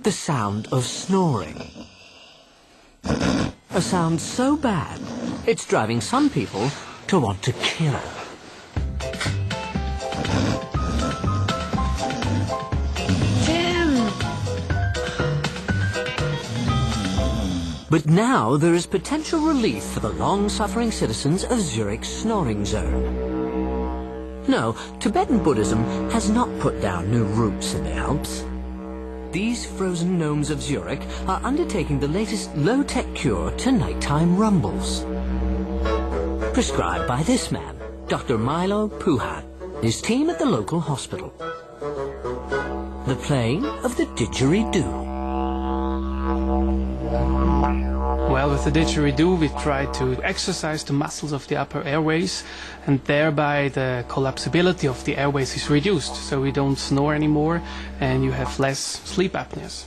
the sound of snoring. A sound so bad, it's driving some people to want to kill. But now there is potential relief for the long-suffering citizens of Zurich's snoring zone. No, Tibetan Buddhism has not put down new roots in the Alps. These frozen gnomes of Zurich are undertaking the latest low-tech cure to nighttime rumbles. Prescribed by this man, Dr. Milo Puhan, his team at the local hospital. The playing of the didgeridoo. Well, with the didgeridoo, we try to exercise the muscles of the upper airways, and thereby the collapsibility of the airways is reduced, so we don't snore anymore and you have less sleep apneas.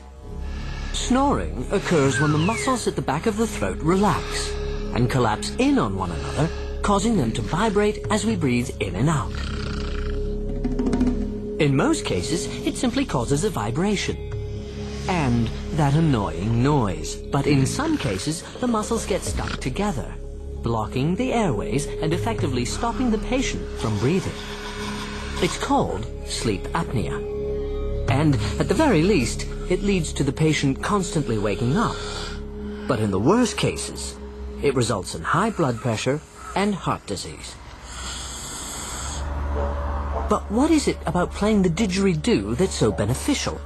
Snoring occurs when the muscles at the back of the throat relax and collapse in on one another, causing them to vibrate as we breathe in and out. In most cases, it simply causes a vibration and that annoying noise. But in some cases, the muscles get stuck together, blocking the airways and effectively stopping the patient from breathing. It's called sleep apnea. And at the very least, it leads to the patient constantly waking up. But in the worst cases, it results in high blood pressure and heart disease. But what is it about playing the didgeridoo that's so beneficial?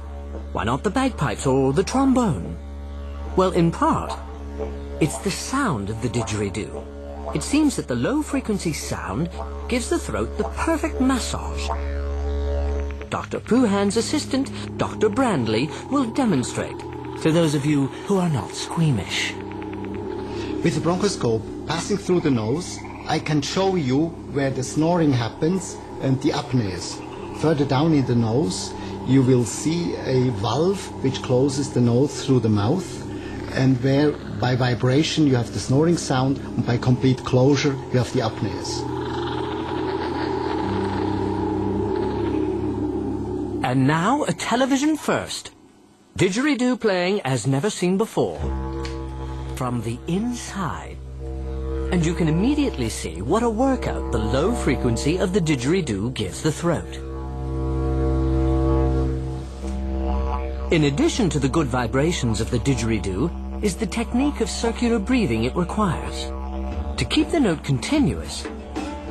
Why not the bagpipes or the trombone? Well, in part, it's the sound of the didgeridoo. It seems that the low-frequency sound gives the throat the perfect massage. Dr. Puhan's assistant, Dr. Brandley, will demonstrate to those of you who are not squeamish. With the bronchoscope passing through the nose, I can show you where the snoring happens and the apneas. Further down in the nose, you will see a valve which closes the nose through the mouth, and where by vibration you have the snoring sound, and by complete closure you have the apneas. And now a television first. Didgeridoo playing as never seen before. From the inside. And you can immediately see what a workout the low frequency of the didgeridoo gives the throat. In addition to the good vibrations of the didgeridoo is the technique of circular breathing it requires. To keep the note continuous,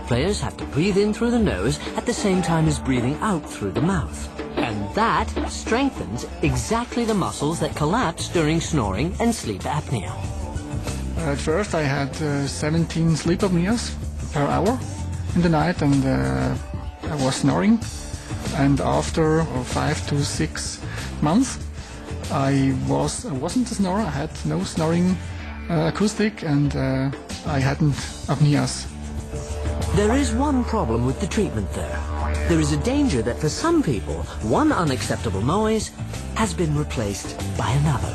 players have to breathe in through the nose at the same time as breathing out through the mouth. And that strengthens exactly the muscles that collapse during snoring and sleep apnea. At first I had 17 sleep apneas per hour in the night, and I was snoring. And after 5 to 6 months, I wasn't a snorer. I had no snoring acoustic, and I hadn't apneas. There is one problem with the treatment there. There is a danger that for some people, one unacceptable noise has been replaced by another.